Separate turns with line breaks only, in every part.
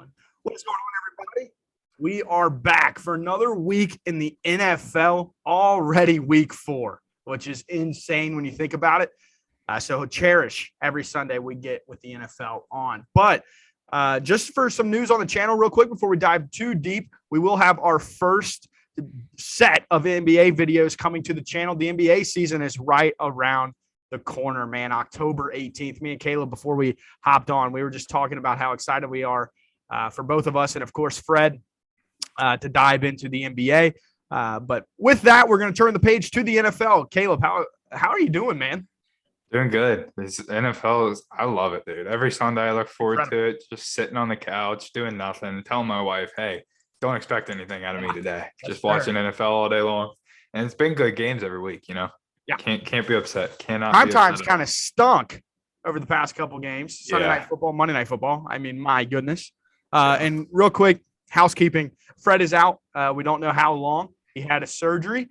One. What's going on, everybody? We are back for another week in the NFL, already week 4, which is insane when you think about it. So cherish every Sunday we get with the NFL on. But just for some news on the channel real quick before we dive too deep, we will have our first set of NBA videos coming to the channel. The NBA season is right around the corner, man. October 18th. Me and Caleb, before we hopped on, we were just talking about how excited we are for both of us and, of course, Fred to dive into the NBA. But with that, we're going to turn the page to the NFL. Caleb, how are you doing, man?
Doing good. This NFL I love it, dude. Every Sunday I look forward to it, just sitting on the couch, doing nothing, telling my wife, hey, don't expect anything out of me today. Just watching NFL all day long. And it's been good games every week, you know?
Yeah.
Can't be upset. Cannot
Prime
be
time's
upset.
kind of stunk over the past couple games. Sunday night football, Monday night football. I mean, my goodness. And real quick, housekeeping. Fred is out. We don't know how long. He had a surgery.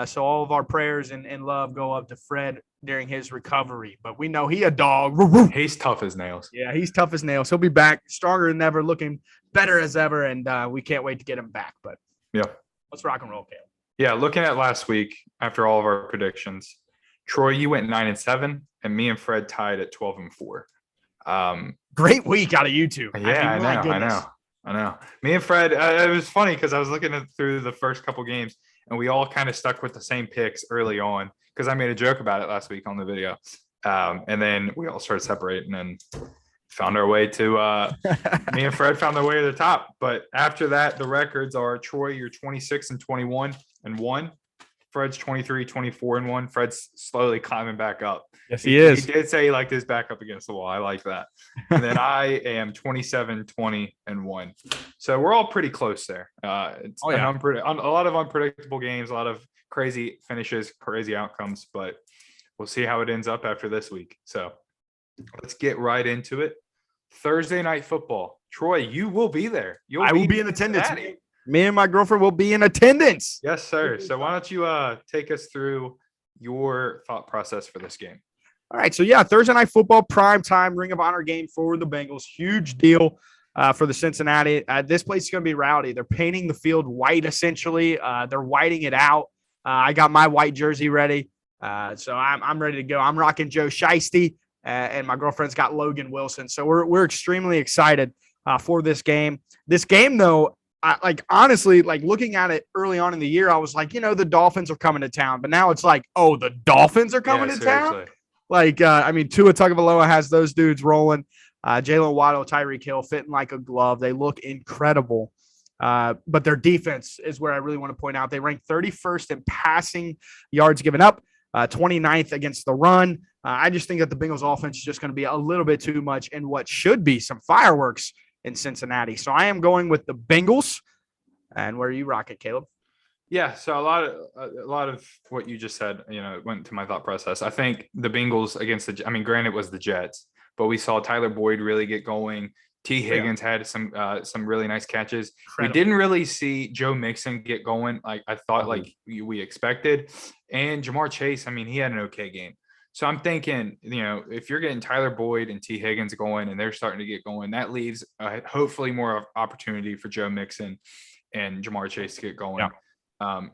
So all of our prayers and love go up to Fred during his recovery. But we know he a dog.
He's tough as nails.
Yeah, he's tough as nails. He'll be back stronger than ever, looking better as ever. And we can't wait to get him back. But
yeah,
let's rock and roll, Caleb.
Yeah, looking at last week, after all of our predictions, Troy, you went 9-7, and me and Fred tied at 12-4.
Great week out of you two.
Yeah, I know. Me and Fred, it was funny because I was looking through the first couple games, and we all kind of stuck with the same picks early on because I made a joke about it last week on the video. And then we all started separating and found our way to me and Fred found our way to the top. But after that, the records are Troy, you're 26-21-1. Fred's 23-24-1. Fred's slowly climbing back up.
Yes, he is.
He did say he liked his back up against the wall. I like that. And then I am 27-20-1. So we're all pretty close there. It's a lot of unpredictable games, a lot of crazy finishes, crazy outcomes, but we'll see how it ends up after this week. So let's get right into it. Thursday night football. Troy, you will be there.
I will be in attendance. Me and my girlfriend will be in attendance.
Yes, sir. So why don't you take us through your thought process for this game?
All right. So, yeah, Thursday night football, prime time, Ring of Honor game for the Bengals. Huge deal for the Cincinnati. This place is going to be rowdy. They're painting the field white, essentially. They're whiting it out. I got my white jersey ready. So I'm ready to go. I'm rocking Joe Shiesty, and my girlfriend's got Logan Wilson. So we're extremely excited for this game. This game, though, honestly, looking at it early on in the year, I was like, the Dolphins are coming to town. But now it's like, oh, the Dolphins are coming to town? Tua Tagovailoa has those dudes rolling. Jalen Waddle, Tyreek Hill fitting like a glove. They look incredible. But their defense is where I really want to point out. They rank 31st in passing yards given up, 29th against the run. I just think that the Bengals offense is just going to be a little bit too much in what should be some fireworks in Cincinnati. So I am going with the Bengals. And where are you rocking, Caleb?
Yeah, so a lot of what you just said, went to my thought process. I think the Bengals against granted it was the Jets, but we saw Tyler Boyd really get going. T. Higgins had some really nice catches. Incredible. We didn't really see Joe Mixon get going like I thought we expected. And Jamar Chase, he had an okay game. So I'm thinking, if you're getting Tyler Boyd and T. Higgins going and they're starting to get going, that leaves hopefully more opportunity for Joe Mixon and Jamar Chase to get going. Yeah.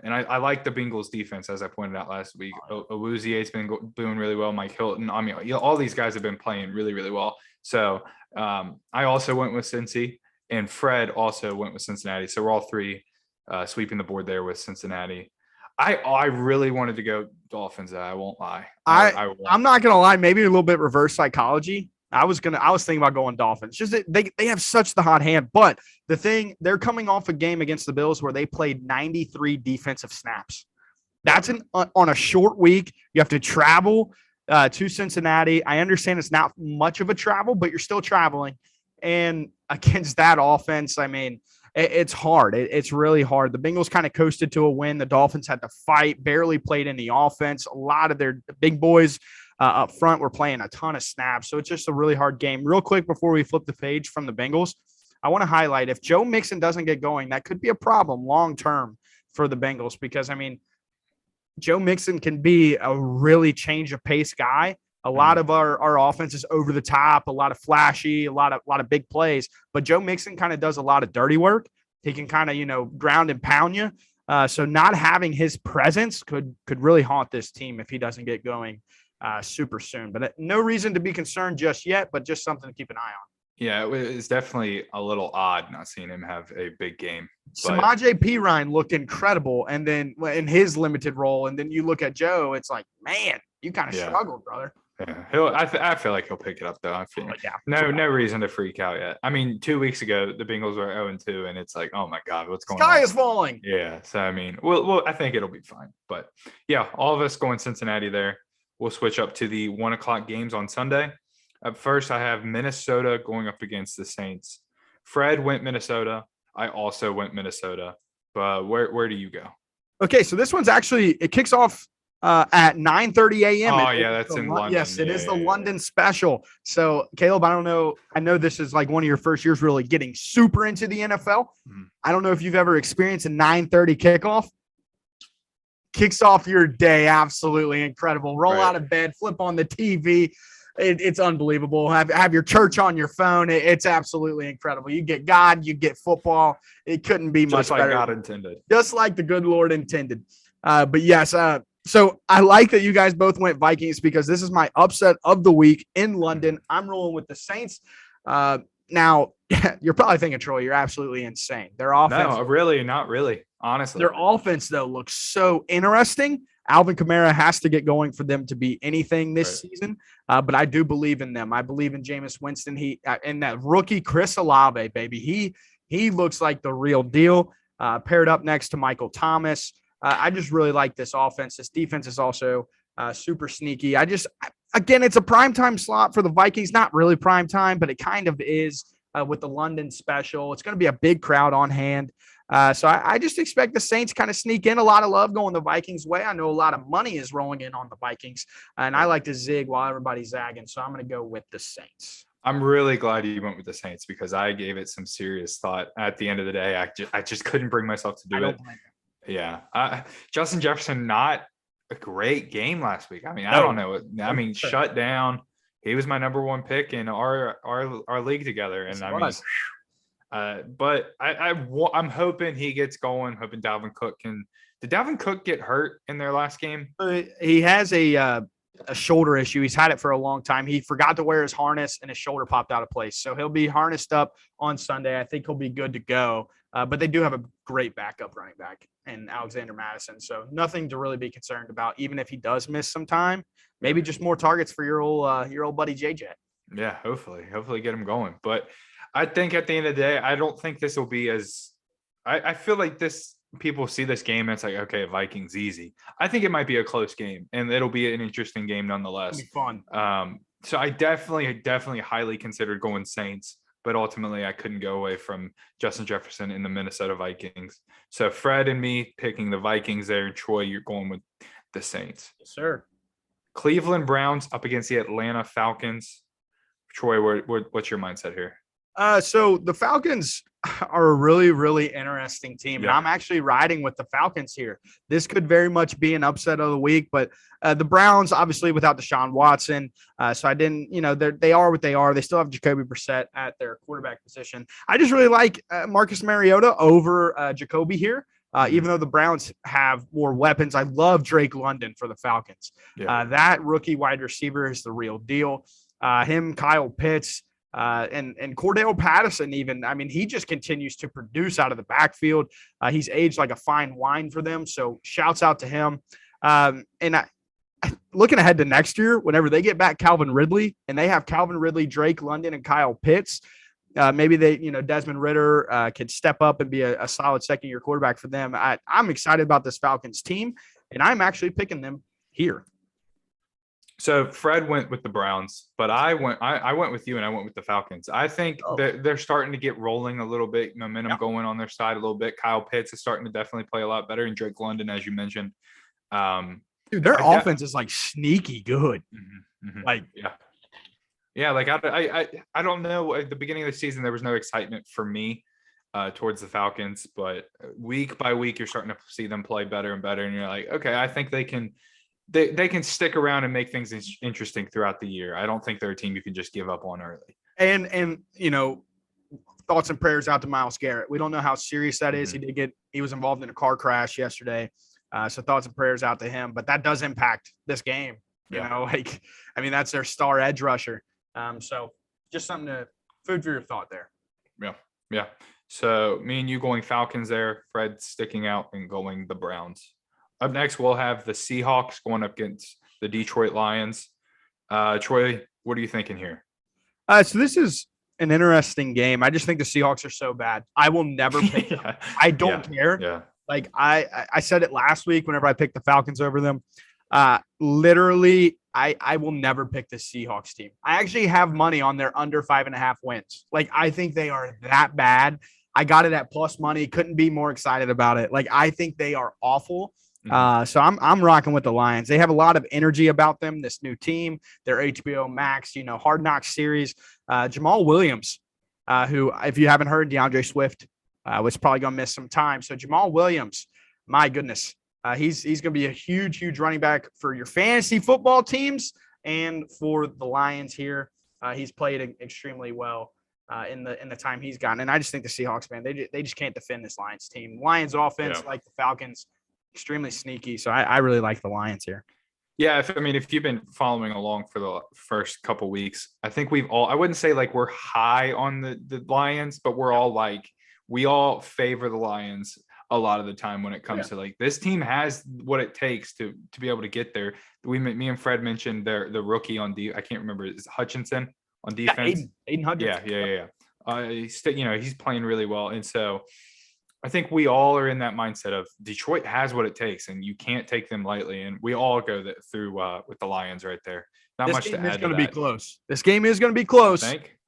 And I like the Bengals defense, as I pointed out last week. Awuzie's been doing really well. Mike Hilton. All these guys have been playing really, really well. So I also went with Cincy, and Fred also went with Cincinnati. So we're all three sweeping the board there with Cincinnati. I really wanted to go Dolphins. I won't lie.
I'm not gonna lie. Maybe a little bit reverse psychology. I was thinking about going Dolphins. Just that they have such the hot hand. But the thing, they're coming off a game against the Bills where they played 93 defensive snaps. That's on a short week. You have to travel to Cincinnati. I understand it's not much of a travel, but you're still traveling. And against that offense, it's hard. It's really hard. The Bengals kind of coasted to a win. The Dolphins had to fight, barely played in the offense. A lot of their big boys up front were playing a ton of snaps. So it's just a really hard game. Real quick, before we flip the page from the Bengals, I want to highlight if Joe Mixon doesn't get going, that could be a problem long-term for the Bengals because, Joe Mixon can be a really change of pace guy, A lot of our offense is over the top, a lot of flashy, a lot of big plays. But Joe Mixon kind of does a lot of dirty work. He can kind of, ground and pound you. So not having his presence could really haunt this team if he doesn't get going super soon. But no reason to be concerned just yet, but just something to keep an eye on.
Yeah, it's definitely a little odd not seeing him have a big game.
Samaje Perine looked incredible, and then in his limited role, and then you look at Joe, it's like, man, you kind of struggled, brother.
Yeah, I feel like he'll pick it up though. I feel no reason to freak out yet. I mean, 2 weeks ago the Bengals were 0-2, and it's like, oh my God, what's going on?
Sky is falling.
Yeah, so I mean, well, I think it'll be fine. But yeah, all of us going Cincinnati there. We'll switch up to the 1:00 games on Sunday. Up first, I have Minnesota going up against the Saints. Fred went Minnesota. I also went Minnesota. But where do you go?
Okay, so this one's actually, it kicks off at 9:30 a.m.
Oh, yeah, that's in London.
Yes, it is the London special. So, Caleb, I don't know. I know this is like one of your first years really getting super into the NFL. I don't know if you've ever experienced a 9:30 kickoff. Kicks off your day. Absolutely incredible. Roll out of bed, flip on the TV. It's unbelievable. Have your church on your phone. It's absolutely incredible. You get God, you get football. It couldn't be much better.
Just like God intended.
Just like the good Lord intended. But yes, so I like that you guys both went Vikings because this is my upset of the week in London. I'm rolling with the Saints. Now, you're probably thinking, Troy, you're absolutely insane. Their offense.
No, really, not really. Honestly.
Their offense, though, looks so interesting. Alvin Kamara has to get going for them to be anything this season. But I do believe in them. I believe in Jameis Winston. And that rookie Chris Olave, baby. He looks like the real deal. Paired up next to Michael Thomas. I just really like this offense. This defense is also super sneaky. Again, it's a primetime slot for the Vikings. Not really primetime, but it kind of is with the London special. It's going to be a big crowd on hand. So I just expect the Saints kind of sneak in. A lot of love going the Vikings' way. I know a lot of money is rolling in on the Vikings, and I like to zig while everybody's zagging. So I'm going to go with the Saints.
I'm really glad you went with the Saints because I gave it some serious thought. At the end of the day, I just couldn't bring myself to do it. Yeah. Justin Jefferson, not a great game last week. I mean, I don't know. I mean, shut down. He was my number one pick in our league together. And I mean, but I'm hoping he gets going, hoping Dalvin Cook can. Did Dalvin Cook get hurt in their last game?
He has a shoulder issue. He's had it for a long time. He forgot to wear his harness and his shoulder popped out of place. So he'll be harnessed up on Sunday. I think he'll be good to go. But they do have a great backup running back in Alexander Madison. So nothing to really be concerned about, even if he does miss some time. Maybe just more targets for your old buddy JJ.
Yeah, hopefully get him going. But I think at the end of the day, I don't think this will be as I feel like this people see this game and it's like, okay, Vikings easy. I think it might be a close game and it'll be an interesting game nonetheless.
It'll be fun.
So I definitely highly considered going Saints, but ultimately I couldn't go away from Justin Jefferson in the Minnesota Vikings. So Fred and me picking the Vikings there, and Troy, you're going with the Saints.
Yes, sir.
Cleveland Browns up against the Atlanta Falcons. Troy, what's your mindset here?
So the Falcons are a really, really interesting team.
Yeah.
And I'm actually riding with the Falcons here. This could very much be an upset of the week, but the Browns, obviously without Deshaun Watson. So I didn't, they are what they are. They still have Jacoby Brissett at their quarterback position. I just really like Marcus Mariota over Jacoby here. Even though the Browns have more weapons, I love Drake London for the Falcons.
Yeah.
That rookie wide receiver is the real deal. Him, Kyle Pitts, and Cordell Patterson even. I mean, he just continues to produce out of the backfield. He's aged like a fine wine for them. So shouts out to him. And looking ahead to next year, whenever they get back Calvin Ridley and they have Calvin Ridley, Drake London, and Kyle Pitts, maybe they, Desmond Ridder could step up and be a solid second-year quarterback for them. I'm excited about this Falcons team, and I'm actually picking them here.
So Fred went with the Browns, but I went with you, and I went with the Falcons. I think they're starting to get rolling a little bit, momentum going on their side a little bit. Kyle Pitts is starting to definitely play a lot better, and Drake London, as you mentioned.
Dude, their offense is like sneaky good. Like,
yeah. Like I don't know. At the beginning of the season, there was no excitement for me towards the Falcons, but week by week, you're starting to see them play better and better, and you're like, okay, I think they can they can stick around and make things interesting throughout the year. I don't think they're a team you can just give up on early.
And thoughts and prayers out to Myles Garrett. We don't know how serious that is. He was involved in a car crash yesterday. So thoughts and prayers out to him, but that does impact this game. That's their star edge rusher. So just something to food for your thought there.
Yeah. So me and you going Falcons there, Fred sticking out and going the Browns. Up next, we'll have the Seahawks going up against the Detroit Lions. Troy, what are you thinking here?
So this is an interesting game. I just think the Seahawks are so bad. I will never pick them. I don't care.
Yeah.
Like I said it last week whenever I picked the Falcons over them. Literally, I will never pick the Seahawks team. I actually have money on their under 5.5 wins. Like, I think they are that bad. I got it at plus money. Couldn't be more excited about it. Like, I think they are awful. So I'm rocking with the Lions. They have a lot of energy about them. This new team, their HBO Max, Hard Knocks series. Jamal Williams, who, if you haven't heard, DeAndre Swift was probably going to miss some time. So Jamal Williams, my goodness, he's going to be a huge running back for your fantasy football teams and for the Lions here. He's played extremely well in the time he's gotten. And I just think the Seahawks, man, they just can't defend this Lions team. Lions offense, like the Falcons, extremely sneaky. So I really like the Lions here.
Yeah, if you've been following along for the first couple weeks, I think I wouldn't say like we're high on the Lions, but we all favor the Lions a lot of the time when it comes to like this team has what it takes to be able to get there. Me and Fred mentioned the rookie on I can't remember, is Hutchinson on defense?
Aiden Hutchinson.
Yeah. He's playing really well, and so I think we all are in that mindset of Detroit has what it takes, and you can't take them lightly. And we all go through with the Lions right there. Not much to add. This game is going to be
close. This game is going to be close.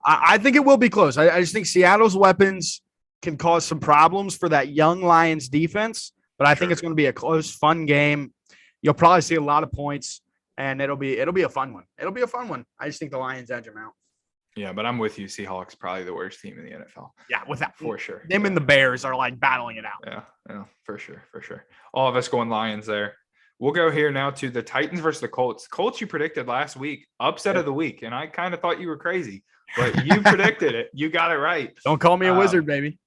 I think it will be close. I just think Seattle's weapons can cause some problems for that young Lions defense, but I think it's going to be a close, fun game. You'll probably see a lot of points, and it'll be a fun one. It'll be a fun one. I just think the Lions edge them out.
Yeah, but I'm with you. Seahawks probably the worst team in the NFL.
Yeah, without
for sure.
Them and the Bears are like battling it out.
Yeah, for sure. All of us going Lions there. We'll go here now to the Titans versus the Colts. Colts, you predicted last week, upset of the week, and I kind of thought you were crazy, but you predicted it. You got it right.
Don't call me a wizard, baby.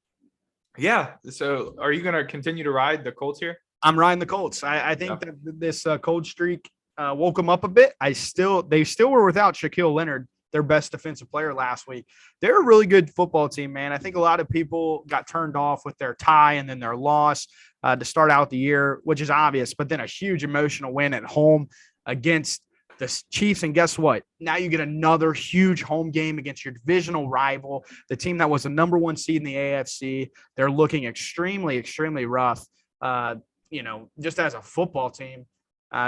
Yeah. So are you going to continue to ride the Colts here?
I'm riding the Colts. I think that this cold streak woke them up a bit. They still were without Shaquille Leonard, their best defensive player last week. They're a really good football team, man. I think a lot of people got turned off with their tie and then their loss to start out the year, which is obvious, but then a huge emotional win at home against the Chiefs. And guess what? Now you get another huge home game against your divisional rival, the team that was the number 1 seed in the AFC. They're looking extremely, extremely rough, just as a football team.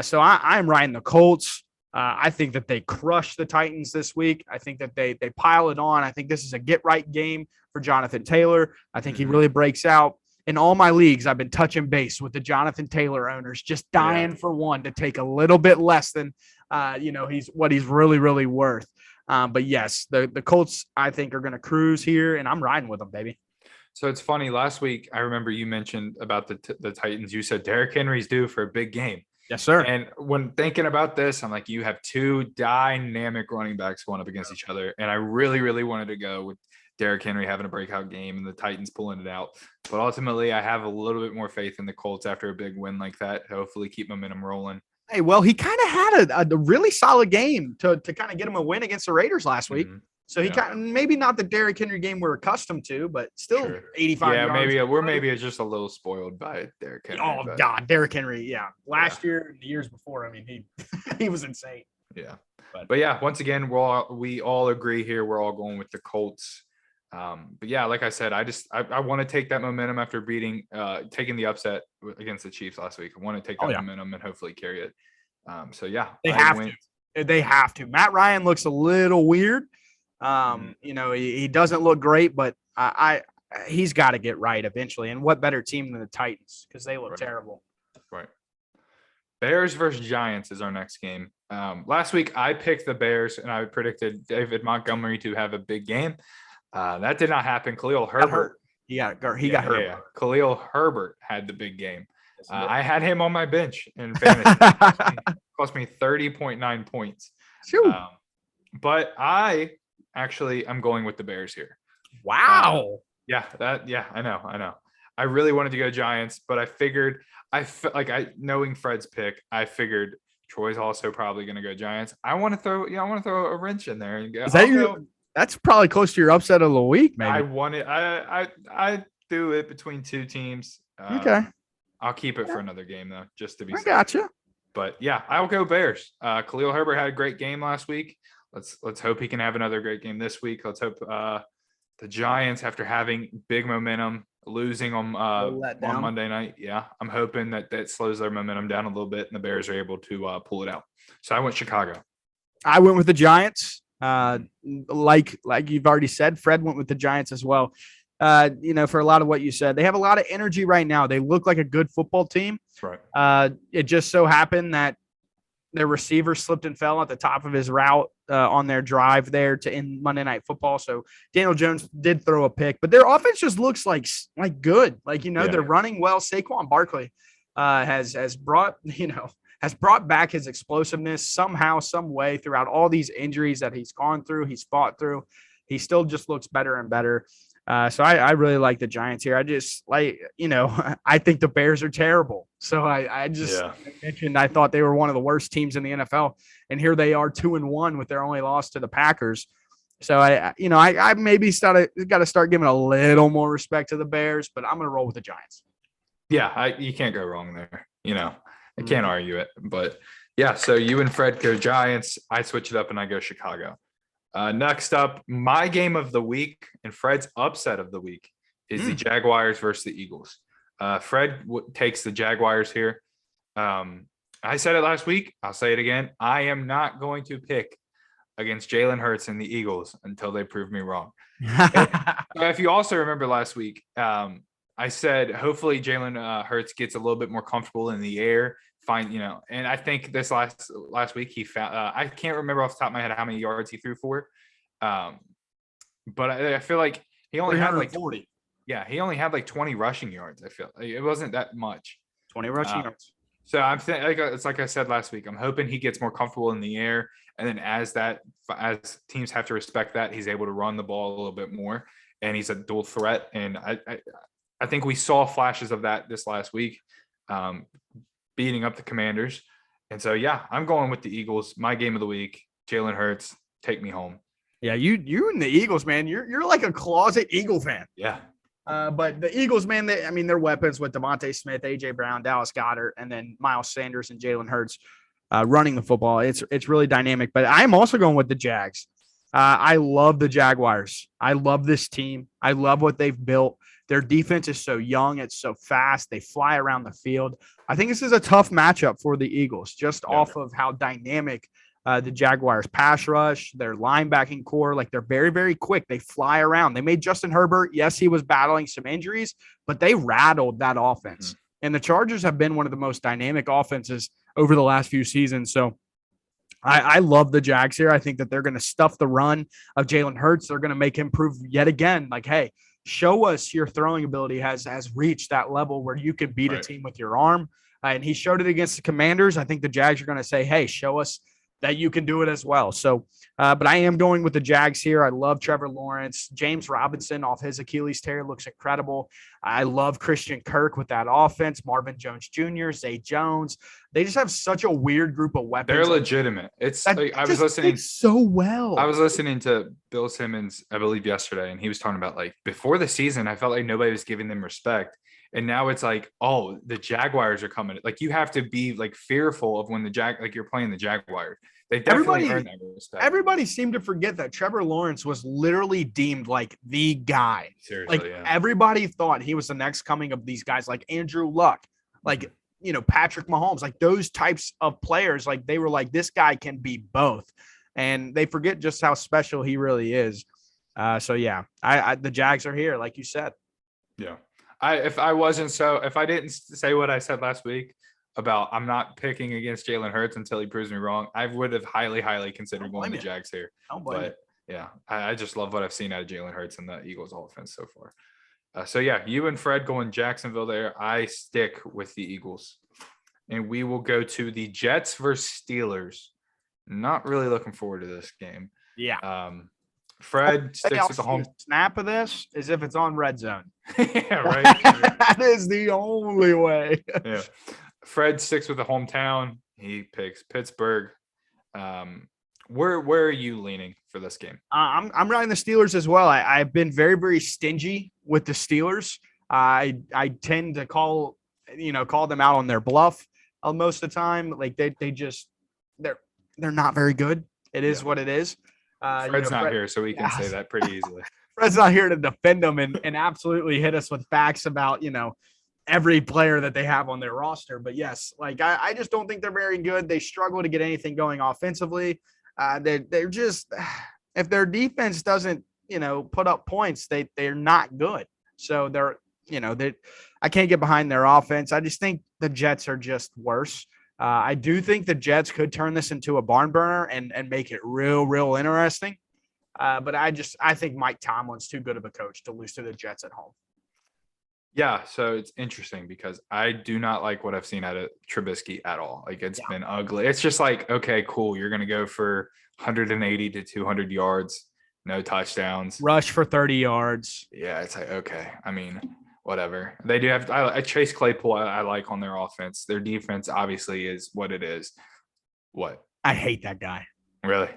So I'm riding the Colts. I think that they crush the Titans this week. I think that they pile it on. I think this is a get-right game for Jonathan Taylor. I think he really breaks out. In all my leagues, I've been touching base with the Jonathan Taylor owners, just dying for one to take a little bit less than, he's really, really worth. But yes, the Colts, I think, are going to cruise here, and I'm riding with them, baby.
So it's funny. Last week, I remember you mentioned about the Titans. You said Derrick Henry's due for a big game.
Yes, sir.
And when thinking about this, I'm like, you have two dynamic running backs going up against each other. And I really, really wanted to go with Derrick Henry having a breakout game and the Titans pulling it out. But ultimately, I have a little bit more faith in the Colts after a big win like that. Hopefully keep momentum rolling.
Hey, well, he kind of had a really solid game to kind of get him a win against the Raiders last week. Mm-hmm. So he kind of, maybe not the Derrick Henry game we're accustomed to, but still 85 yards.
Yeah, maybe we're just a little spoiled by Derrick Henry.
Oh, God, Derrick Henry, yeah. Last year and the years before, I mean, he was insane.
Yeah. But yeah, once again, we all agree here. We're all going with the Colts. But yeah, like I said, I want to take that momentum after taking the upset against the Chiefs last week. I want to take that momentum and hopefully carry it. So yeah,
they have to. Matt Ryan looks a little weird. He doesn't look great, but he's got to get right eventually. And what better team than the Titans, because they look terrible.
Right. Bears versus Giants is our next game. Last week I picked the Bears and I predicted David Montgomery to have a big game. That did not happen. Khalil Herbert.
He got hurt.
Yeah. Khalil Herbert had the big game. I had him on my bench in fantasy. Cost me 30.9 points.
Phew.
But I actually am going with the Bears here.
Wow.
Yeah, I know. I really wanted to go Giants, but I figured knowing Fred's pick, I figured Troy's also probably going to go Giants. I want to throw a wrench in there and go.
Is that that's probably close to your upset of the week, maybe.
I do it between two teams.
Okay.
I'll keep it for another game though, just to be safe.
Gotcha.
But yeah, I'll go Bears. Khalil Herbert had a great game last week. Let's hope he can have another great game this week. Let's hope the Giants, after having big momentum, losing on Monday night. Yeah, I'm hoping that slows their momentum down a little bit and the Bears are able to pull it out. So I went Chicago.
I went with the Giants. Like you've already said, Fred went with the Giants as well. For a lot of what you said, they have a lot of energy right now. They look like a good football team.
That's right.
It just so happened that their receiver slipped and fell at the top of his route on their drive there to end Monday Night Football. So Daniel Jones did throw a pick, but their offense just looks like good. They're running well. Saquon Barkley has brought back his explosiveness somehow, some way throughout all these injuries that he's gone through, he's fought through. He still just looks better and better. So I really like the Giants here. I just I think the Bears are terrible. So I mentioned I thought they were one of the worst teams in the NFL, and here they are 2-1 with their only loss to the Packers. So I maybe got to start giving a little more respect to the Bears, but I'm going to roll with the Giants.
Yeah, you can't go wrong there. I can't argue it. But yeah, so you and Fred go Giants. I switch it up and I go Chicago. Next up, my game of the week and Fred's upset of the week is the Jaguars versus the Eagles. Fred takes the Jaguars here. I said it last week. I'll say it again. I am not going to pick against Jalen Hurts and the Eagles until they prove me wrong. If you also remember last week, I said hopefully Jalen Hurts gets a little bit more comfortable in the air. And I think this last week he found I can't remember off the top of my head how many yards he threw for, but I feel like he only had like
40.
Yeah, he only had like 20 rushing yards. I feel like it wasn't that much.
20 rushing yards.
So I'm saying, it's like I said last week, I'm hoping he gets more comfortable in the air, and then as teams have to respect that, he's able to run the ball a little bit more, and he's a dual threat. And I think we saw flashes of that this last week. Beating up the Commanders. And so, yeah, I'm going with the Eagles. My game of the week, Jalen Hurts, take me home.
Yeah, you and the Eagles, man, you're like a closet Eagle fan.
Yeah.
But the Eagles, man, their weapons with Devontae Smith, A.J. Brown, Dallas Goedert, and then Miles Sanders and Jalen Hurts running the football. It's really dynamic. But I'm also going with the Jags. I love the Jaguars. I love this team. I love what they've built. Their defense is so young. It's so fast. They fly around the field. I think this is a tough matchup for the Eagles, just off of how dynamic the Jaguars pass rush, their linebacking core. Like, they're very, very quick. They fly around. They made Justin Herbert. Yes, he was battling some injuries, but they rattled that offense. And the Chargers have been one of the most dynamic offenses over the last few seasons. So I love the Jags here. I think that they're going to stuff the run of Jalen Hurts. They're going to make him prove yet again, like, hey, show us your throwing ability has reached that level where you can beat a team with your arm. And he showed it against the Commanders. I think the Jags are going to say, hey, show us that you can do it as well. So, but I am going with the Jags here. I love Trevor Lawrence. James Robinson off his Achilles tear looks incredible. I love Christian Kirk with that offense. Marvin Jones Jr., Zay Jones. They just have such a weird group of weapons.
They're legitimate. I was listening
so well.
I was listening to Bill Simmons, I believe, yesterday, and he was talking about, like, before the season, I felt like nobody was giving them respect. And now it's like, oh, the Jaguars are coming. Like, you have to be like fearful of when you're playing the Jaguars. They definitely earn that respect.
Everybody seemed to forget that Trevor Lawrence was literally deemed like the guy.
Seriously,
everybody thought he was the next coming of these guys, like Andrew Luck, like, Patrick Mahomes, like those types of players. Like, they were like, this guy can be both. And they forget just how special he really is. So yeah, the Jags are here, like you said.
Yeah. If I didn't say what I said last week about I'm not picking against Jalen Hurts until he proves me wrong, I would have highly, highly considered going the Jags here. But yeah, I just love what I've seen out of Jalen Hurts and the Eagles offense so far. So yeah, you and Fred going Jacksonville there. I stick with the Eagles. and we will go to the Jets versus Steelers. Not really looking forward to this game.
Yeah.
Fred sticks with the home
snap of this as if it's on red zone.
Yeah, right.
That is the only way.
Yeah. Fred sticks with the hometown. He picks Pittsburgh. Where are you leaning for this game?
I'm riding the Steelers as well. I've been very, very stingy with the Steelers. I tend to call them out on their bluff most of the time. Like they're not very good. It is what it is.
Fred's not here, so we can say that pretty easily.
Fred's not here to defend them and absolutely hit us with facts about, every player that they have on their roster. But yes, like I just don't think they're very good. They struggle to get anything going offensively. They're just, if their defense doesn't, put up points, they're not good. So I can't get behind their offense. I just think the Jets are just worse. I do think the Jets could turn this into a barn burner and make it real interesting. But I think Mike Tomlin's too good of a coach to lose to the Jets at home.
Yeah, so it's interesting because I do not like what I've seen out of Trubisky at all. Like it's been ugly. It's just like, okay, cool. You're going to go for 180 to 200 yards, no touchdowns.
Rush for 30 yards.
Yeah, it's like, okay. I mean, whatever. They do have Chase Claypool I like on their offense. Their defense obviously is what it is. What?
I hate that guy.
Really?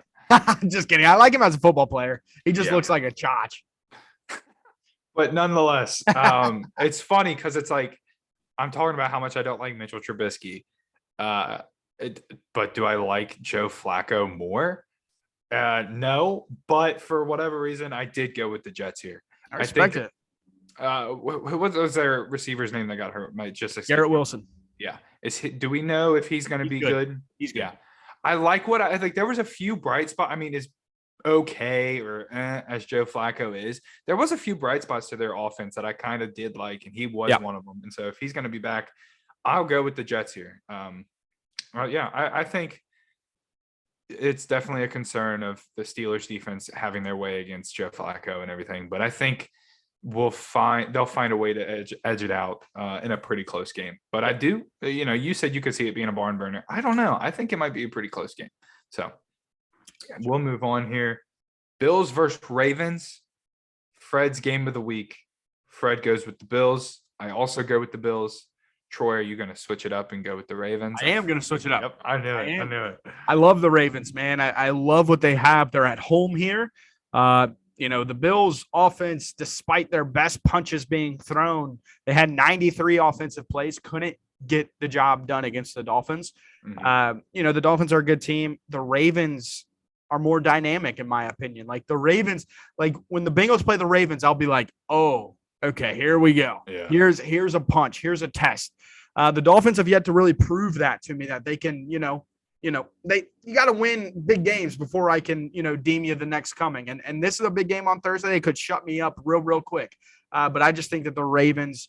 Just kidding. I like him as a football player. He just looks like a chotch.
But nonetheless, it's funny because it's like I'm talking about how much I don't like Mitchell Trubisky. But do I like Joe Flacco more? No, but for whatever reason, I did go with the Jets here.
I respect it.
What was their receiver's name that got hurt?
Garrett Wilson.
Yeah. Do we know if he's going to be good?
He's good.
Yeah. I like what I think. There was a few bright spots. I mean, is okay or as Joe Flacco is. There was a few bright spots to their offense that I kind of did like, and he was one of them. And so if he's going to be back, I'll go with the Jets here. I think it's definitely a concern of the Steelers defense having their way against Joe Flacco and everything. But I think they'll find a way to edge it out in a pretty close game. But I do, you said you could see it being a barn burner. I don't know. I think it might be a pretty close game. So we'll move on here. Bills versus Ravens. Fred's game of the week. Fred goes with the Bills. I also go with the Bills. Troy, are you going to switch it up and go with the Ravens?
I am going to switch it up.
Yep, I knew it.
I love the Ravens, man. I love what they have. They're at home here. The Bills offense, despite their best punches being thrown, they had 93 offensive plays, couldn't get the job done against the Dolphins. Mm-hmm. The Dolphins are a good team. The Ravens are more dynamic, in my opinion. Like the Ravens, like when the Bengals play the Ravens, I'll be like, oh, okay, here we go. Yeah. Here's a punch. Here's a test. The Dolphins have yet to really prove that to me that they can, you got to win big games before I can, deem you the next coming. And this is a big game on Thursday. They could shut me up real quick. But I just think that the Ravens,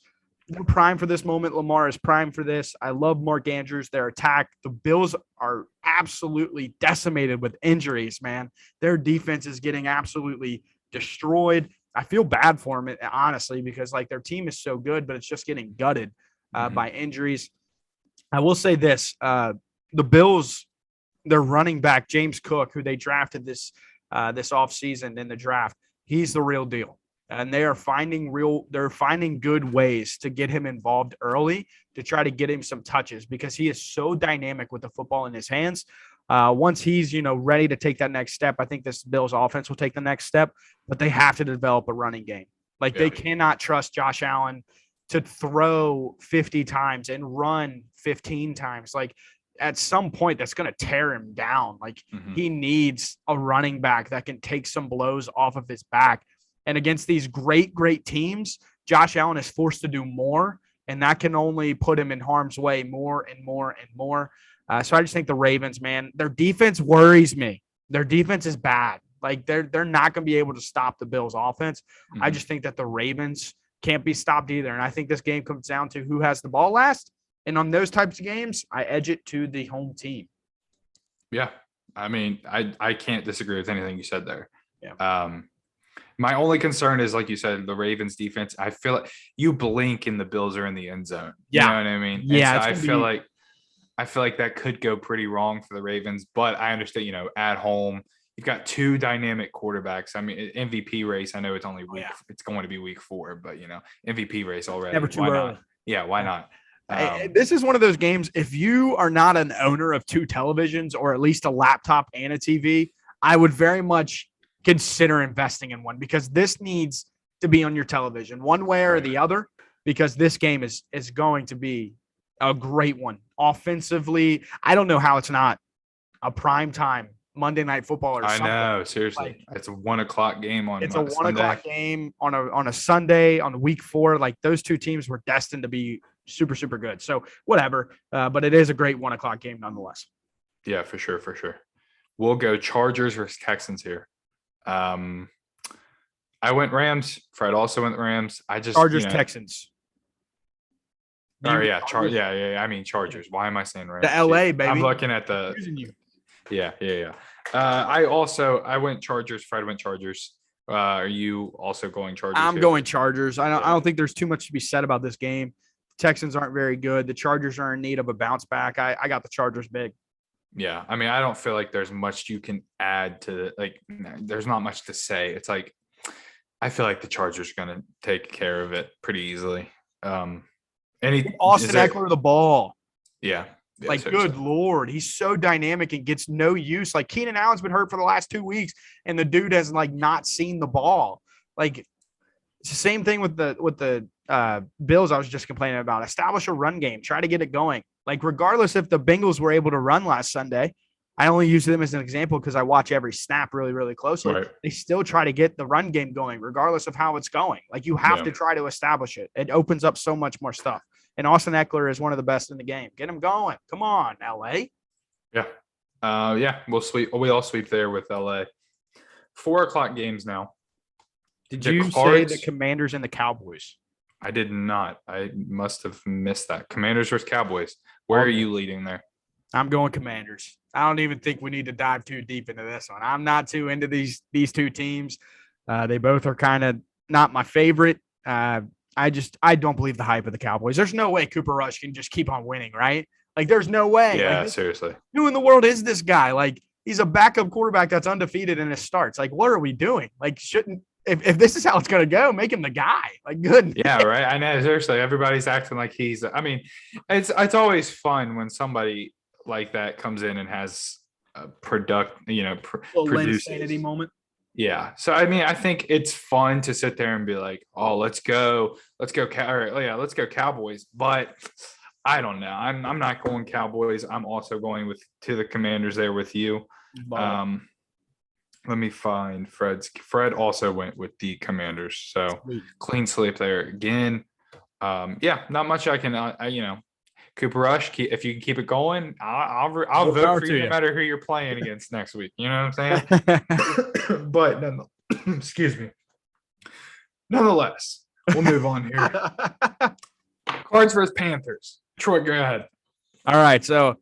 they're prime for this moment. Lamar is prime for this. I love Mark Andrews, their attack. The Bills are absolutely decimated with injuries, man. Their defense is getting absolutely destroyed. I feel bad for them, honestly, because like their team is so good, but it's just getting gutted by injuries. I will say this, the Bills, their running back, James Cook, who they drafted this offseason in the draft, he's the real deal. And they're finding good ways to get him involved early to try to get him some touches because he is so dynamic with the football in his hands. Once he's, ready to take that next step, I think this Bills offense will take the next step, but they have to develop a running game. Like they cannot trust Josh Allen to throw 50 times and run 15 times. Like at some point that's going to tear him down. Like he needs a running back that can take some blows off of his back. And against these great teams, Josh Allen is forced to do more, and that can only put him in harm's way more and more and more. So I just think the Ravens, man, their defense worries me. Their defense is bad. Like they're not going to be able to stop the Bills' offense. I just think that the Ravens can't be stopped either. And I think this game comes down to who has the ball last. And on those types of games, I edge it to the home team.
Yeah. I mean, I can't disagree with anything you said there.
Yeah.
My only concern is, like you said, the Ravens defense. I feel like you blink and the Bills are in the end zone. You know what I mean?
Yeah.
I feel like I feel like that could go pretty wrong for the Ravens, but I understand, at home, you've got two dynamic quarterbacks. I mean, MVP race, I know it's only it's going to be week 4, but MVP race already.
Never too
Why
early.
not? Yeah, why not?
This is one of those games. If you are not an owner of 2 televisions or at least a laptop and a TV, I would very much consider investing in one, because this needs to be on your television one way or the other, because this game is going to be a great one. Offensively, I don't know how it's not a primetime Monday Night Football or something.
I know, seriously. It's a 1:00 game on
It's a 1
Sunday.
o'clock game on a Sunday on week 4. Like, those 2 teams were destined to be super, super good. So whatever. But it is a great 1 o'clock game nonetheless.
Yeah, for sure. We'll go Chargers versus Texans here. I went Rams. Fred also went Rams.
Chargers, Texans.
Yeah. I mean Chargers. Why am I saying Rams?
The LA, baby.
I'm looking at the. Yeah. I went Chargers. Fred went Chargers. Are you also going Chargers?
I'm going Chargers. I don't think there's too much to be said about this game. The Texans aren't very good. The Chargers are in need of a bounce back. I got the Chargers big.
Yeah, I mean, I don't feel like there's much you can add to there's not much to say. It's like, I feel like the Chargers are going to take care of it pretty easily. Austin
Eckler the ball.
Yeah.
Good Lord. He's so dynamic and gets no use. Like, Keenan Allen's been hurt for the last 2 weeks, and the dude has not seen the ball. Like, it's the same thing with the Bills I was just complaining about. Establish a run game. Try to get it going. Like, regardless if the Bengals were able to run last Sunday, I only use them as an example because I watch every snap really, really closely. Right. They still try to get the run game going, regardless of how it's going. Like, you have to try to establish it. It opens up so much more stuff. And Austin Eckler is one of the best in the game. Get him going. Come on, LA.
Yeah. We all sweep there with LA. 4 o'clock games now.
Did you say the Commanders and the Cowboys?
I did not. I must have missed that. Commanders versus Cowboys. Where are you leading there?
I'm going Commanders. I don't even think we need to dive too deep into this one. I'm not too into these 2 teams. They both are kind of not my favorite. I don't believe the hype of the Cowboys. There's no way Cooper Rush can just keep on winning, right? Like, there's no way.
Yeah, seriously.
Who in the world is this guy? Like, he's a backup quarterback that's undefeated in his starts. Like, what are we doing? Like, if this is how it's going to go, make him the guy. Like, good.
Yeah, right. I know. Seriously, everybody's acting like he's. I mean, it's always fun when somebody like that comes in and has a produces
insanity moment.
Yeah. So I mean, I think it's fun to sit there and be like, "Oh, let's go Cowboys." But I don't know. I'm not going Cowboys. I'm also going to the Commanders there with you. Let me find Fred's. Fred also went with the Commanders, so clean slate there again. Not much I can. Cooper Rush, if you can keep it going, I'll vote for you no matter who you're playing against next week. You know what I'm saying? But excuse me. Nonetheless, we'll move on here. Cards versus Panthers. Troy, go ahead.
All right, so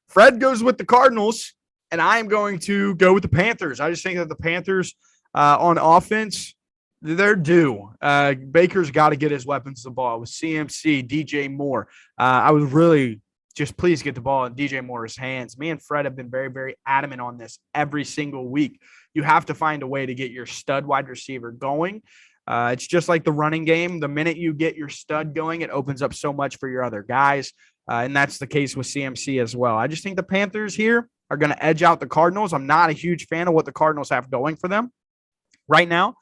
Fred goes with the Cardinals, and I am going to go with the Panthers. I just think that the Panthers on offense, they're due. Baker's got to get his weapons the ball with CMC, DJ Moore. I would really just please get the ball in DJ Moore's hands. Me and Fred have been very, very adamant on this every single week. You have to find a way to get your stud wide receiver going. It's just like the running game. The minute you get your stud going, it opens up so much for your other guys. And that's the case with CMC as well. I just think the Panthers here are going to edge out the Cardinals. I'm not a huge fan of what the Cardinals have going for them right now.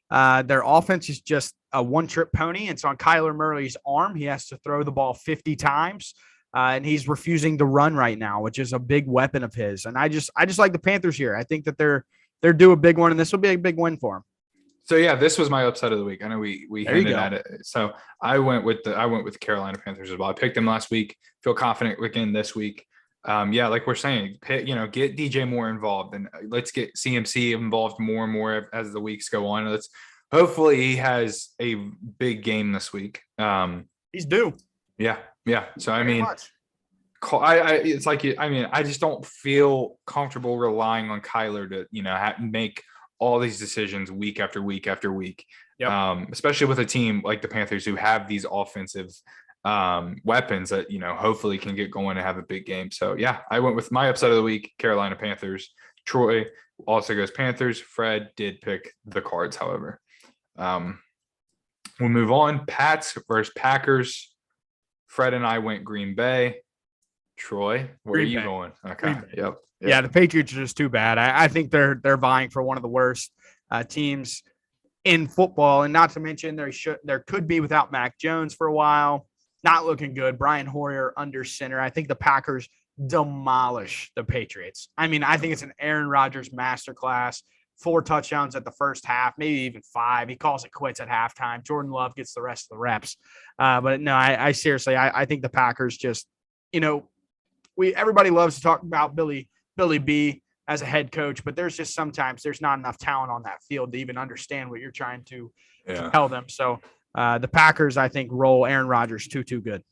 Their offense is just a one-trick pony. It's on Kyler Murray's arm. He has to throw the ball 50 times, and he's refusing to run right now, which is a big weapon of his. And I just like the Panthers here. I think that they're due a big one, and this will be a big win for them.
So yeah, this was my upset of the week. I know we hinted at it. So I went with the Carolina Panthers as well. I picked them last week. Feel confident again this week. Like we're saying, get DJ Moore involved, and let's get CMC involved more and more as the weeks go on. Hopefully he has a big game this week.
He's due.
Yeah. So I mean, it's like I just don't feel comfortable relying on Kyler to make all these decisions week after week after week. Yep. Especially with a team like the Panthers who have these offensive weapons that, hopefully can get going and have a big game. So yeah, I went with my upset of the week, Carolina Panthers. Troy also goes Panthers. Fred did pick the Cards, however. We'll move on. Pats versus Packers. Fred and I went Green Bay. Troy, where are you going? Okay. Yep.
Yeah, the Patriots are just too bad. I think they're vying for one of the worst teams in football, and not to mention there could be without Mac Jones for a while. Not looking good. Brian Hoyer under center. I think the Packers demolish the Patriots. I mean, I think it's an Aaron Rodgers masterclass. 4 touchdowns at the first half, maybe even 5. He calls it quits at halftime. Jordan Love gets the rest of the reps. But no, I seriously, I think the Packers just, everybody loves to talk about Billy B as a head coach, but there's just sometimes there's not enough talent on that field to even understand what you're trying to tell them. So the Packers, I think, roll Aaron Rodgers too good.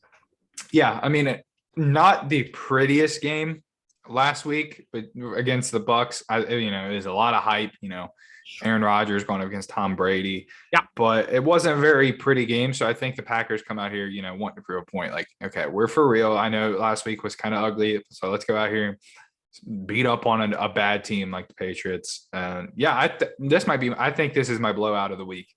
Yeah, I mean, not the prettiest game last week, but against the Bucs, there's a lot of hype. Aaron Rodgers going up against Tom Brady.
Yeah,
but it wasn't a very pretty game. So I think the Packers come out here, wanting to prove a point. Like, okay, we're for real. I know last week was kind of ugly, so let's go out here and beat up on a bad team like the Patriots. And yeah, I think this is my blowout of the week.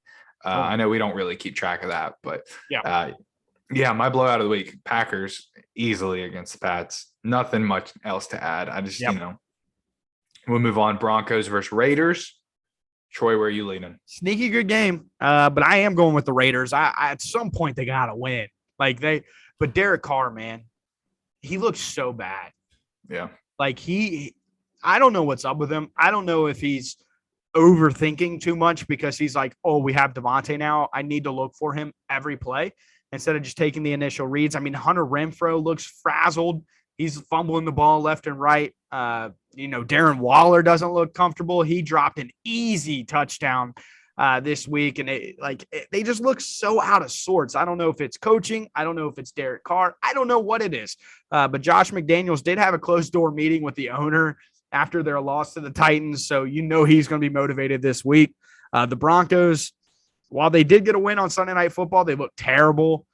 I know we don't really keep track of that, but yeah, my blowout of the week, Packers easily against the Pats. Nothing much else to add. I just, we'll move on. Broncos versus Raiders. Troy, where are you leaning?
Sneaky good game, but I am going with the Raiders. I at some point they got to win. But Derek Carr, man, he looks so bad.
Yeah.
I don't know what's up with him. I don't know if he's overthinking too much because he's like, oh, we have Devontae now. I need to look for him every play instead of just taking the initial reads. I mean, Hunter Renfrow looks frazzled. He's fumbling the ball left and right. Darren Waller doesn't look comfortable. He dropped an easy touchdown this week, and they just look so out of sorts. I don't know if it's coaching. I don't know if it's Derek Carr. I don't know what it is. But Josh McDaniels did have a closed-door meeting with the owner after their loss to the Titans, so he's going to be motivated this week. The Broncos, while they did get a win on Sunday Night Football, they look terrible.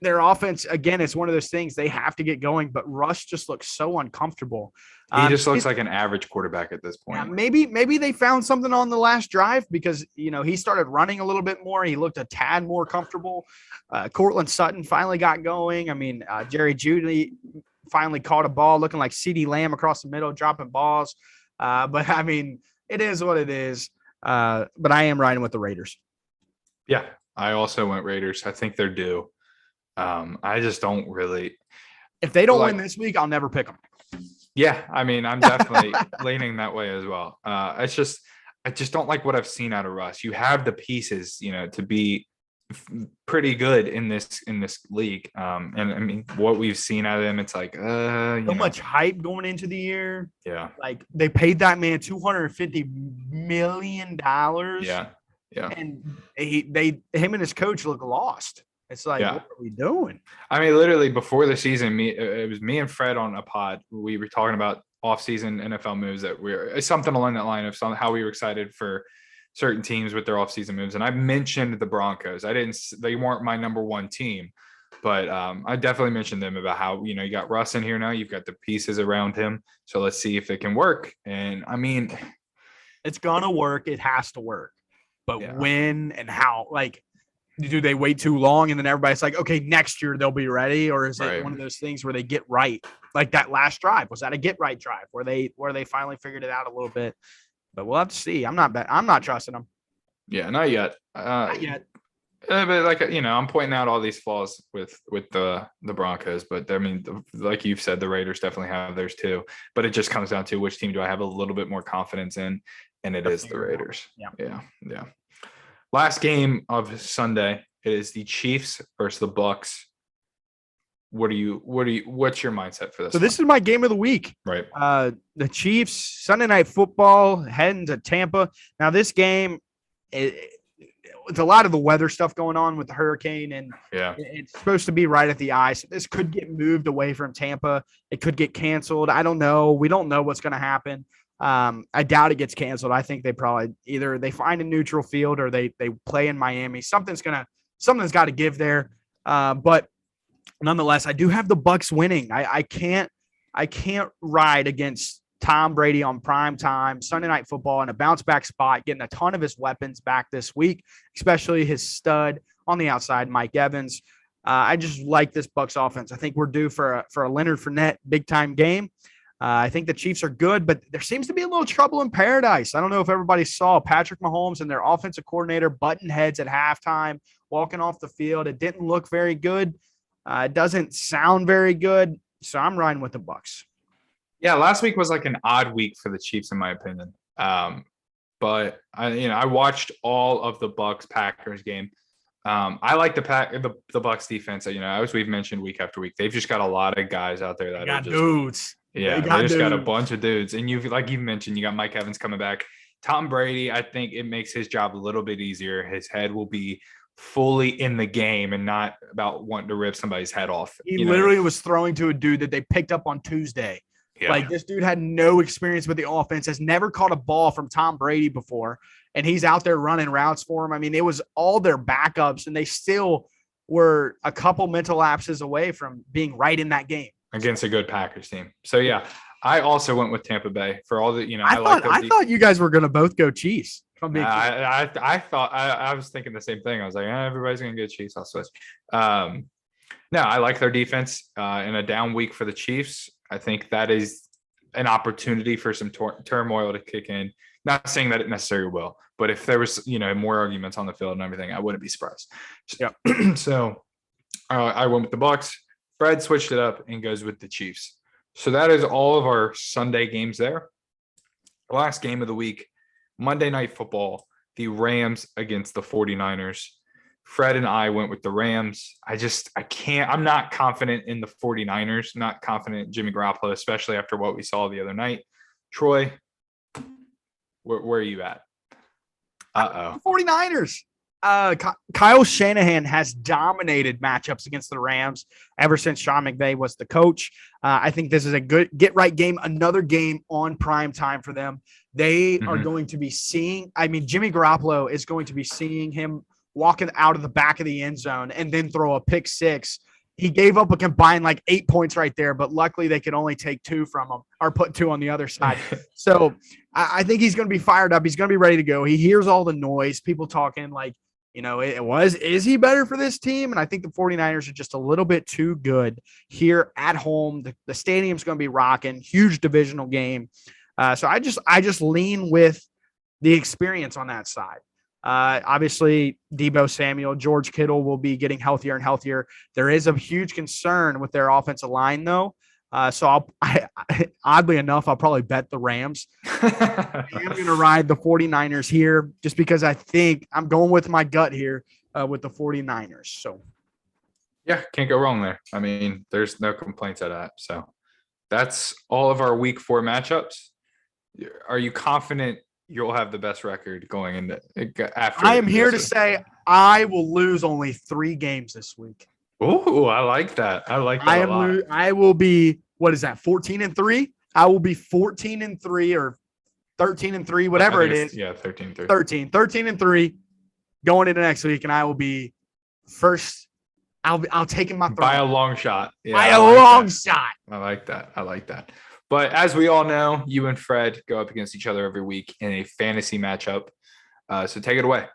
Their offense, again, it's one of those things they have to get going, but Russ just looks so uncomfortable.
He just looks like an average quarterback at this point.
Yeah, maybe they found something on the last drive because, he started running a little bit more. He looked a tad more comfortable. Cortland Sutton finally got going. Jerry Jeudy finally caught a ball looking like CeeDee Lamb across the middle, dropping balls. It is what it is. But I am riding with the Raiders.
Yeah, I also went Raiders. I think they're due. I just don't really.
If they don't win this week, I'll never pick them.
Yeah, I'm definitely leaning that way as well. I just don't like what I've seen out of Russ. You have the pieces, to be pretty good in this league. What we've seen out of him, it's like so
much hype going into the year.
Yeah,
they paid that man $250 million.
Yeah.
And him and his coach look lost. It's like, what are we doing?
Literally before the season, it was me and Fred on a pod. We were talking about off-season NFL moves something along that line of how we were excited for certain teams with their off-season moves. And I mentioned the Broncos. They weren't my number one team, but I definitely mentioned them about how, you got Russ in here now. You've got the pieces around him. So let's see if it can work. And
it's going to work. It has to work. But when and how? Do they wait too long and then everybody's like, okay, next year they'll be ready? Or is it one of those things where they get right? Like that last drive, was that a get right drive where they finally figured it out a little bit? But we'll have to see. I'm not trusting them.
Yeah, not yet.
Not yet.
But I'm pointing out all these flaws with the Broncos, but like you've said, the Raiders definitely have theirs too. But it just comes down to which team do I have a little bit more confidence in, and it is the Raiders. Yeah. Last game of Sunday, it is the Chiefs versus the Bucs. What's your mindset for this?
So this is my game of the week.
Right.
The Chiefs, Sunday Night Football, heading to Tampa. Now this game, it's a lot of the weather stuff going on with the hurricane, and it's supposed to be right at the eye. So this could get moved away from Tampa. It could get canceled. I don't know. We don't know what's going to happen. I doubt it gets canceled. I think they probably either they find a neutral field or they play in Miami. Something's got to give there. But nonetheless, I do have the Bucs winning. I can't ride against Tom Brady on prime time, Sunday Night Football in a bounce back spot, getting a ton of his weapons back this week, especially his stud on the outside, Mike Evans. I just like this Bucs offense. I think we're due for a Leonard Fournette big time game. I think the Chiefs are good, but there seems to be a little trouble in paradise. I don't know if everybody saw Patrick Mahomes and their offensive coordinator button heads at halftime, walking off the field. It didn't look very good. It doesn't sound very good. So I'm riding with the Bucs.
Yeah, last week was like an odd week for the Chiefs, in my opinion. But I watched all of the Bucs Packers game. I like the Bucs defense. As we've mentioned week after week, they've just got a lot of guys out there that are just
dudes.
Yeah, they just got a bunch of dudes. And you've mentioned, you got Mike Evans coming back. Tom Brady, I think it makes his job a little bit easier. His head will be fully in the game and not about wanting to rip somebody's head off.
He literally was throwing to a dude that they picked up on Tuesday. Yeah. Like, this dude had no experience with the offense, has never caught a ball from Tom Brady before, and he's out there running routes for him. I mean, it was all their backups, and they still were a couple mental lapses away from being right in that game
against a good Packers team. So, yeah, I also went with Tampa Bay for all the,
I thought you guys were going to both go Chiefs.
I thought I was thinking the same thing. I was like, everybody's going to go Chiefs. I'll switch. No, I like their defense in a down week for the Chiefs. I think that is an opportunity for some turmoil to kick in. Not saying that it necessarily will, but if there was, more arguments on the field and everything, I wouldn't be surprised.
Yeah.
So I went with the Bucs. Fred switched it up and goes with the Chiefs. So that is all of our Sunday games there. Last game of the week, Monday Night Football, the Rams against the 49ers. Fred and I went with the Rams. I'm not confident in the 49ers, not confident in Jimmy Garoppolo, especially after what we saw the other night. Troy, where are you at?
49ers. Kyle Shanahan has dominated matchups against the Rams ever since Sean McVay was the coach. I think this is a good get-right game, another game on prime time for them. They are going to be seeing – Jimmy Garoppolo is going to be seeing him walking out of the back of the end zone and then throw a pick six. He gave up a combined 8 points right there, but luckily they could only take 2 from him or put 2 on the other side. So I think he's going to be fired up. He's going to be ready to go. He hears all the noise, people talking is he better for this team? And I think the 49ers are just a little bit too good here at home. The stadium's going to be rocking, huge divisional game. So I just lean with the experience on that side. Obviously, Deebo Samuel, George Kittle will be getting healthier and healthier. There is a huge concern with their offensive line, though. So oddly enough, I'll probably bet the Rams. I am going to ride the 49ers here just because I think I'm going with my gut here with the 49ers. So,
yeah, can't go wrong there. There's no complaints at that. So that's all of our week 4 matchups. Are you confident you'll have the best record going into after?
I am here to say I will lose only 3 games this week.
Oh, I like that. I like that a lot.
I will be, 14-3? I will be 14-3 or 13-3, whatever it is.
Yeah, 13-3.
13-3 going into next week, and I will be first. I'll take him my throne.
By a long shot.
Yeah, by a long shot.
I like that. But as we all know, you and Fred go up against each other every week in a fantasy matchup. So take it away.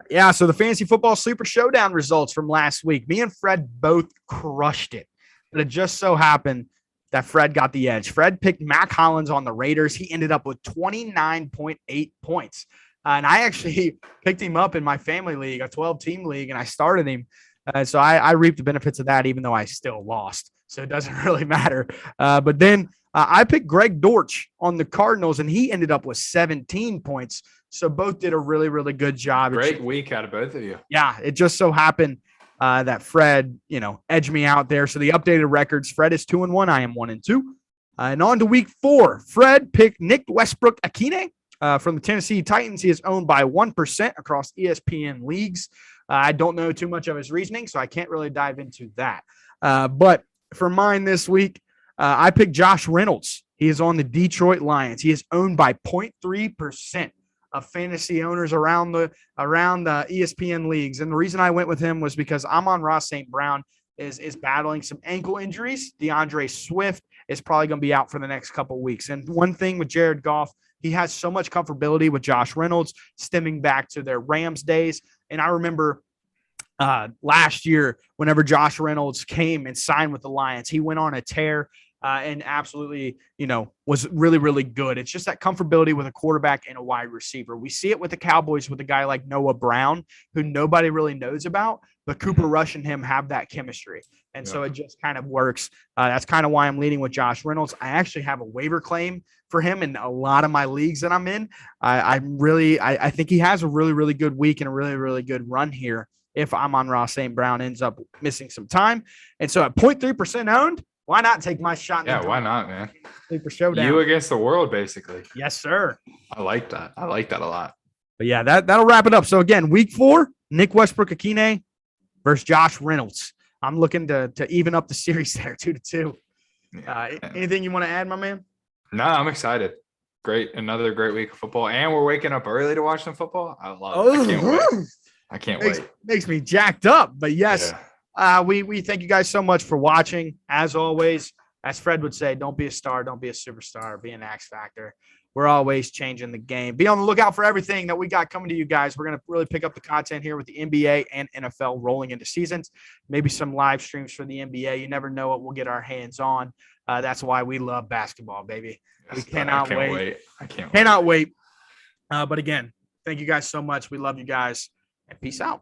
Yeah, so the Fantasy Football Super Showdown results from last week. Me and Fred both crushed it. But it just so happened that Fred got the edge. Fred picked Mac Hollins on the Raiders. He ended up with 29.8 points. And I actually picked him up in my family league, a 12-team league, and I started him. So I reaped the benefits of that, even though I still lost. So it doesn't really matter. But then I picked Greg Dortch on the Cardinals, and he ended up with 17 points. So both did a really, really good job.
Great week out of both of you.
Yeah, it just so happened that Fred, edged me out there. So the updated records, Fred is 2-1. I am 1-2. And on to week 4, Fred picked Nick Westbrook-Akine from the Tennessee Titans. He is owned by 1% across ESPN leagues. I don't know too much of his reasoning, so I can't really dive into that. But for mine this week, I picked Josh Reynolds. He is on the Detroit Lions. He is owned by 0.3%. of fantasy owners around the ESPN leagues. And the reason I went with him was because Amon-Ra St. Brown is battling some ankle injuries. DeAndre Swift is probably going to be out for the next couple of weeks. And one thing with Jared Goff, he has so much comfortability with Josh Reynolds stemming back to their Rams days. And I remember last year, whenever Josh Reynolds came and signed with the Lions, he went on a tear and absolutely, was really, really good. It's just that comfortability with a quarterback and a wide receiver. We see it with the Cowboys with a guy like Noah Brown, who nobody really knows about, but Cooper Rush and him have that chemistry. And so it just kind of works. That's kind of why I'm leading with Josh Reynolds. I actually have a waiver claim for him in a lot of my leagues that I'm in. I think he has a really, really good week and a really, really good run here if Amon-Ra St. Brown ends up missing some time. And so at 0.3% owned, why not take my shot?
Yeah, why not, man?
Sleeper Showdown.
You against the world, basically.
Yes, sir.
I like that. I like that a lot.
But yeah, that'll wrap it up. So again, week 4, Nick Westbrook-Akine versus Josh Reynolds. I'm looking to even up the series there, 2-2. Anything you want to add, my man?
No, I'm excited. Great. Another great week of football. And we're waking up early to watch some football. I love it. I can't wait. I can't wait.
Makes me jacked up. But yes, we thank you guys so much for watching. As always, as Fred would say, don't be a star, don't be a superstar, be an X factor. We're always changing the game. Be on the lookout for everything that we got coming to you guys. We're going to really pick up the content here with the NBA and NFL rolling into seasons. Maybe some live streams for the NBA. You never know what we'll get our hands on. That's why we love basketball, baby. We cannot wait.
I can't
cannot wait. But again, thank you guys so much. We love you guys, and peace out.